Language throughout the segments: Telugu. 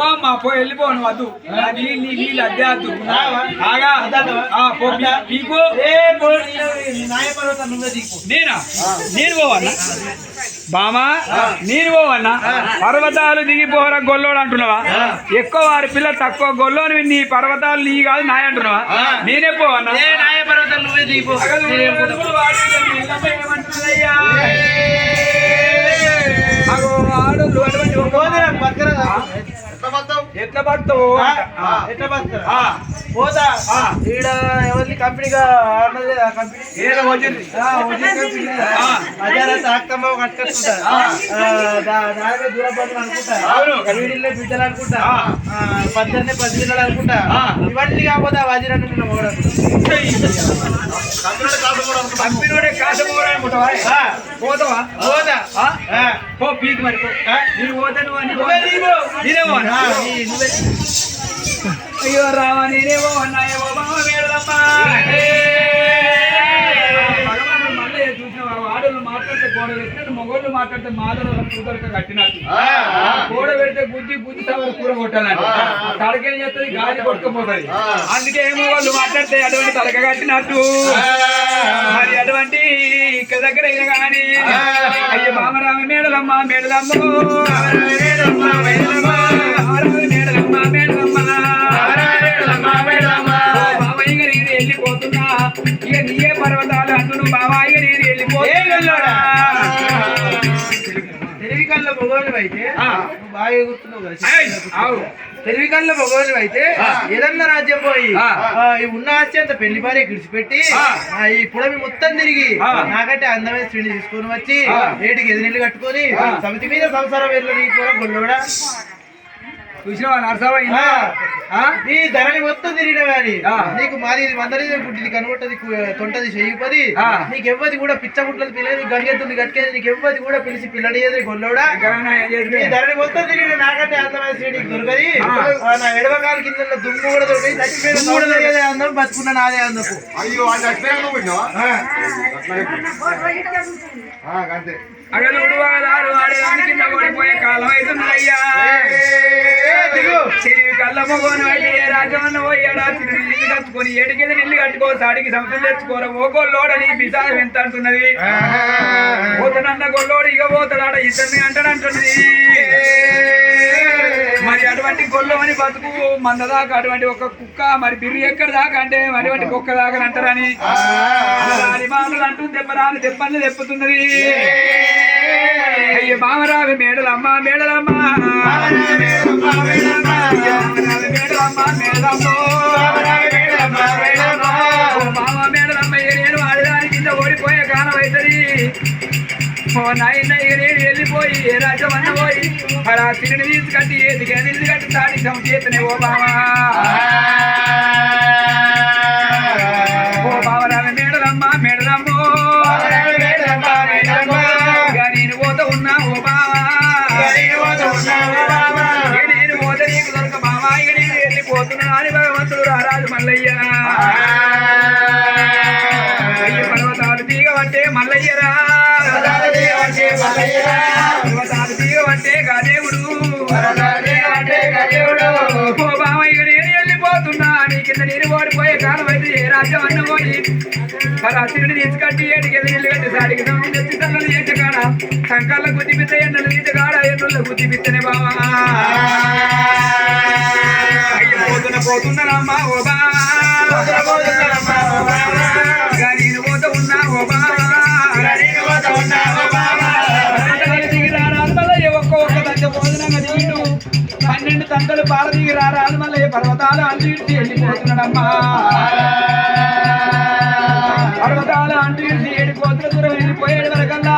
అమ్మా పో వెళ్ళిపోను వద్దు నీళ్ళు అద్దే వద్దు నీకు నేనా నేను పోవన్నా బామా నేను పోవన్నా పర్వతాలు దిగిపోరా గొల్లోడు అంటున్నావా ఎక్కువ వారి పిల్ల తక్కువ గొల్లోని నీ పర్వతాలు నీ కాదు నాయ అంటున్నావా నేనే పోవన్నా పర్వతాలు నువ్వే దిగిపో ఆడోళ్ళు అటువంటి ఎట్లా పడతావు పోతా ఈడ ఎవరి కంపెనీగా అక్కమ్మ కట్టుకుంటా దూరం పడుతుంది అనుకుంటా వీడిల్లో బిడ్డలు అనుకుంటా 10 పిల్లలు అనుకుంటా ఇవన్నీ కాకపోతే వజీరాన్ని కంపెనీ కాసమోడు అనుకుంటావా పోతావా పోతా పో పీక్ మరి నేను పోతాను అయ్యో రావా నేనేమో అన్నాయేమో బావ మేడలమ్మా మళ్ళీ చూసినావా ఆడోళ్ళు మాట్లాడితే గోడ పెట్టినట్టు మగోళ్ళు మాట్లాడితే మాదలు కూతురు కట్టినట్టు గోడ పెడితే గుద్ది తవరు కూర కొట్టాలంటే తలకేం చేస్తుంది గాలి కొట్టుకుపోతుంది అందుకే ఏమో వాళ్ళు మాట్లాడితే అటువంటి తలక కట్టినట్టు మరి అటువంటి ఇక్కడ దగ్గర అయినా కానీ అయ్యో బామరామ మేడలమ్మ మేడలమ్మ వెళ్ళిపోతున్నా ఇక నీయే పర్వతాలు అంటున్నావు బాబా ఇక నేను వెళ్ళిపోతున్నా తెలివి కళ్ళ భగవాను అయితే బాగా గుర్తున్నావు కదా తెలివి కళ్ళ భగవాను అయితే ఏదన్నా రాజ్యం పోయి ఉన్న ఆస్తి అంత పెళ్లి భార్య విడిచిపెట్టి ఈ పుడమి మొత్తం తిరిగి నాకంటే అందమైన స్త్రీని తీసుకొని వచ్చి ఏటికి ఎదిరిల్లు కట్టుకొని సమితి మీద సంసారం వెళ్ళి కూడా గొల్లవడా చూసినావా నరసవా నీ ధరని మొత్తం తిరిగిన గాని నీకు మాది వందరి పుట్టింది కనుగొట్టది తొంటది చెయ్యిపది నీకు ఎవ్వది కూడా పిచ్చ పుట్లది పిల్లది గడిగెత్తుంది గట్కేది నీకు ఎవ్వది కూడా పిలిచి పిల్లడియేది గొల్లోడా నీ ధరని మొత్తం తిరిగిన నాకంటే అందమైన స్త్రీ నీకు దొరకది నా ఎడవకాల కింద దుమ్ము కూడా దొరకది చచ్చిపోయిన అందం బతుకున్న నాదే అందకు అయ్యో అగలుడు వాడేదాని కింద ఓడిపోయే కాలం అవుతున్నాయ్యా తిరిగి కళ్ళ మొగోను అయితే ఏ రాజ్యమన్న పోయాడా తిరిగి ఇల్లు కట్టుకొని ఏడికెళ్ళి ఇల్లు కట్టుకో సాడికి సంస్థలు తెచ్చుకోరా ఓ గొల్లోడని బిసాయం ఎంత అంటున్నది పోతాడన్న గొల్లోడు ఇక పోతాడాడ ఇద్దరిని అంటాడంటున్నది మరి అటువంటి గొల్లమని బతుకు మందదాకా అటువంటి ఒక కుక్క మరి బిర్రి ఎక్కడ దాకా అంటే అటువంటి కుక్క దాకా అంటారని మాటలు అంటూ దెబ్బరాని దెబ్బల్ని దెప్పుతున్నది అయ్యో బామరావి మేడలమ్మ మేడలమ్మ బామ మేడలమ్మ నేను ఆడదాని కింద ఓడిపోయే కాలం అవుతుంది ఓ నాయన నేను వెళ్ళిపోయి ఏ రాజ్యం అన్న పోయి అలా తిరిగి తీసుకట్టి ఏదిగా నిల్లు కట్టి తాడి చేతనే ఓ బామా ఓ బావరావి మేడలమ్మ మేడలమ్మో నేను పోత ఉన్నా ఓ బావా నేను పోత నీకు దొరక బావా ఇక నేను వెళ్ళిపోతున్నా అని భగవంతుడు రారాజు మల్లయ్య పర్వతాలు తీగవంటే మల్లయ్యరా పర్వతాలు తీగవంటే గదేవుడు ఓ బావ ఇక నేను వెళ్ళిపోతున్నా నీ కింద నేను ఓడిపోయే కాలం అయితే ఏ రాజ్యం అన్న పోయి రాత్రిని తీసుకట్టి ఏడికి ఎదిరిల్లు కట్టి సాడికి తెచ్చి తల్లలు చేసే కాడ సంకల్ల గుద్ది పిత్త ఎన్నలు తీసే కాడ ఎన్నుల గుద్ది పిత్తనే బావా పోతున్నారమ్మా ఓ బావా నేను పోతూ ఉన్నా ఓ బావా ఒక్క దండ భోజనంగా దిగిండు 12 తంటలు పాల దిగి రారాలు మళ్ళీ పర్వతాలు అంటు ఇడిచి వెళ్ళిపోతున్నాడమ్మా పర్వతాలు అంటు ఇడిచి 7 కోట్ల దూరం వెళ్ళిపోయేడు వరకల్లా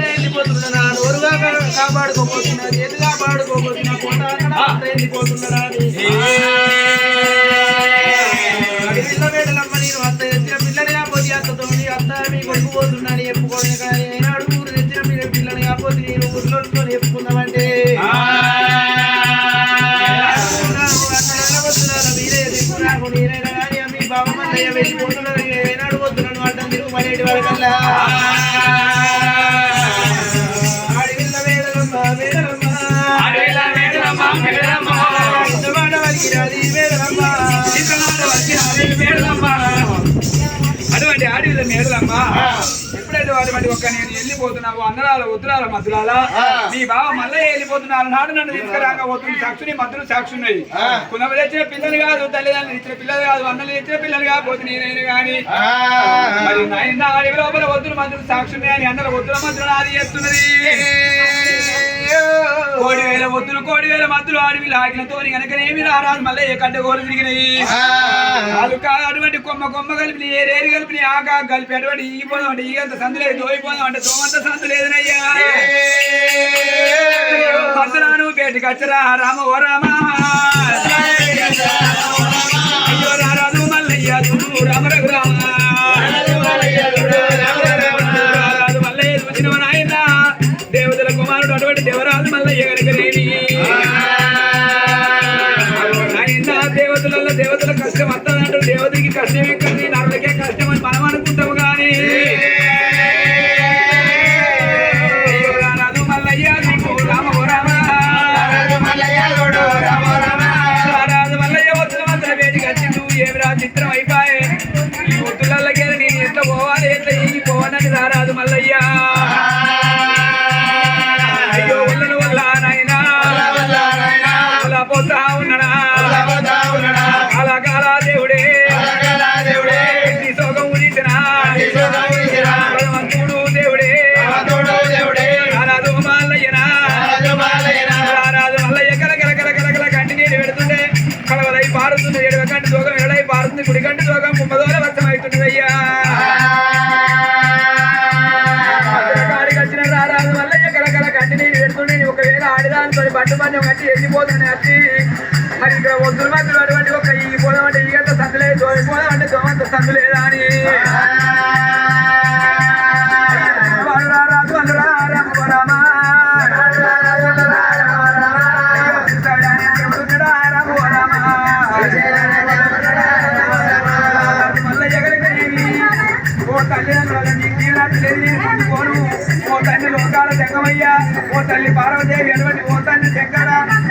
వెళ్ళిపోతున్నా నోరుగా కాపాడుకోబోతున్నా చేతి కాపాడుకోబోతున్నా పోతా వెళ్ళిపోతున్నారా మేడలమ్మ నేను అత్త తెచ్చిన పిల్లని కాకపోతే అత్తతో అత్త మీ కొడుకు పోతున్నాను చెప్పుకోండి కానీ ఏనాడు ఊరు తెచ్చిన పిల్లని కాకపోతే నేను ఊర్లో చెప్పుకుందామంటే మీరే దిక్కురాకు నేనైనా కానీ మీ బావ మల్లయ్య వెళ్ళిపోతున్నారు ఏనాడు పోతున్నాను అడ్డం తిరుగు మరేటి వరకల్లా అడవిల్ల వేదలు ఏదులమ్మా ఎప్పుడైతే వాటి ఒక్క నేను వెళ్ళిపోతున్నావు అన్నరాల ఉత్తరాల మధురాల నీ బావ మళ్ళీ వెళ్ళిపోతున్నాను నాడు నన్ను తీసుకురాగా పోతుంది సాక్షుని మధులు సాక్షున్నాయి కునలు తెచ్చిన పిల్లలు కాదు తల్లిదండ్రులు ఇచ్చిన పిల్లలు కాదు అన్నలు తెచ్చిన పిల్లలు కాకపోతే నేనైనా గాని మరి నాయన అడవి లోపల వద్దులు మధులు సాక్షున్నాయి అని అన్నల వద్దుల మధులు ఆది చేస్తున్నది 1,000 మధ్యలో అడవి లాగినతో కనుకనేమి రారాదు మళ్ళీ ఏ కడ్డగోలు తిరిగినాయి అటువంటి కొమ్మ కలిపి ఏరేరు కలిపి ఆగా కలిపి అటువంటి ఈ పోదాం అంటే ఈగంత సందు లేదు దోయిపోదాం అంటే దోమంత సందు లేదనయ్యా మధురాను బయటకు వచ్చరా రామ ఓ రామ అయ్యో రారాదు మల్లయ్య రామ రఘురామ మల్లయ్య చూసిన నాయన దేవతల కుమారుడు అటువంటి దేవరాజు మల్లయ్య కనుకనేమి దేవతల కష్టం వస్తుందంటూ దేవతకి కష్టం ఎక్కడి నరులకే కష్టం అని మనం అనుకుంటాము కానీ రారాదు మల్లయ్య రామ రారాదు మల్లయ్య వద్దుల మధ్యలో వేటికి వచ్చిండు ఏమి రా చిత్రం అయిపోయే ఈ వద్దులకే నేను ఎట్లా పోవాలి ఎట్లా ఈ పోవాలని రారాదు మల్లయ్య అయ్యో ఉల్లను వల్ల నాయన అలా పోతా ఉన్నాడా దేవుడే శోకం ఉదించిన భగవంతుడు దేవుడే రారాదు మల్లయ్యనా రారాదు మల్లయ్య కలకల కంటి నీరు పెడుతుండే కలవలై పారుతుంది ఎడవ కంటి దోగం ఎడై పారుతుంది కుడి కంటి దోగం కుమ్మదోల వర్షం అవుతుంది అయ్యా కాడికి వచ్చిన రారాదు మల్లయ్య కలకల కంటి నీరు పెడుతుండే ఒకవేళ ఆడిదానితో పట్టు పన్ను కట్టి వెళ్ళిపోతుంది వచ్చి మరి ఇక్కడ వద్దుల మధ్యలో అటువంటి ఒక ఈ పోదాం అంటే ఈగంత సందు లేదు దోయిపోదాం అంటే దోమంత సందు లేదా అని రారాదు రామ రామ మల్లయ్య గడికి ఓ తల్లిదండ్రుల నీకు జీవనాలు లేదు నేను పొందుకోను ఓ తల్లి లోకాల జంగమయ్యా ఓ తల్లి పార్వదేవి అటువంటి ఓ తల్లి శంకర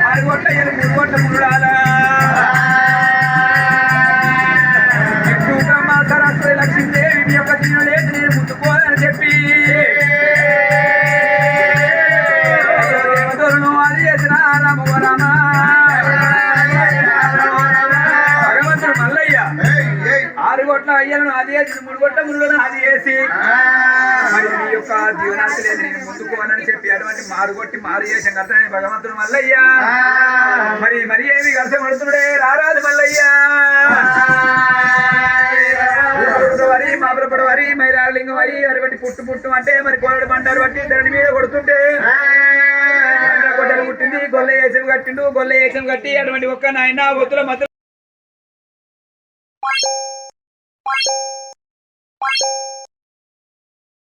6 కోట్ల 3 కోట్ల మురుడాల సరస్వతి లక్ష్మీదేవి మీ యొక్క దీని లేదు నేను ముట్టుకోవాలని చెప్పి దేవతలను అది చేసిన రామ భగవంతుడు మల్లయ్య 6 కోట్ల అయ్యలను అది చేసి 3 కోట్ల మురులను అది చేసి మరి మీ యొక్క జీవనాశి లేదు నేను ముట్టుకోవాలని చెప్పి అటువంటి మారుగొట్టి మారు చేసాం కర్తని భగవంతుడు మల్లయ్య మరి ఏమి కలిసి పడుతుండే రారాదు మల్లయ్య వరి మాపురపడ వరి మైరాలింగం అయ్యి వారి బట్టి పుట్టు అంటే మరి కోరడు పంటారు బట్టి దాని మీద కొడుతుంటే గొడ్డలు పుట్టింది గొల్ల వేసం కట్టిండు గొల్ల వేసం కట్టి అటువంటి ఒక్క నాయన ఒత్తుల మధ్య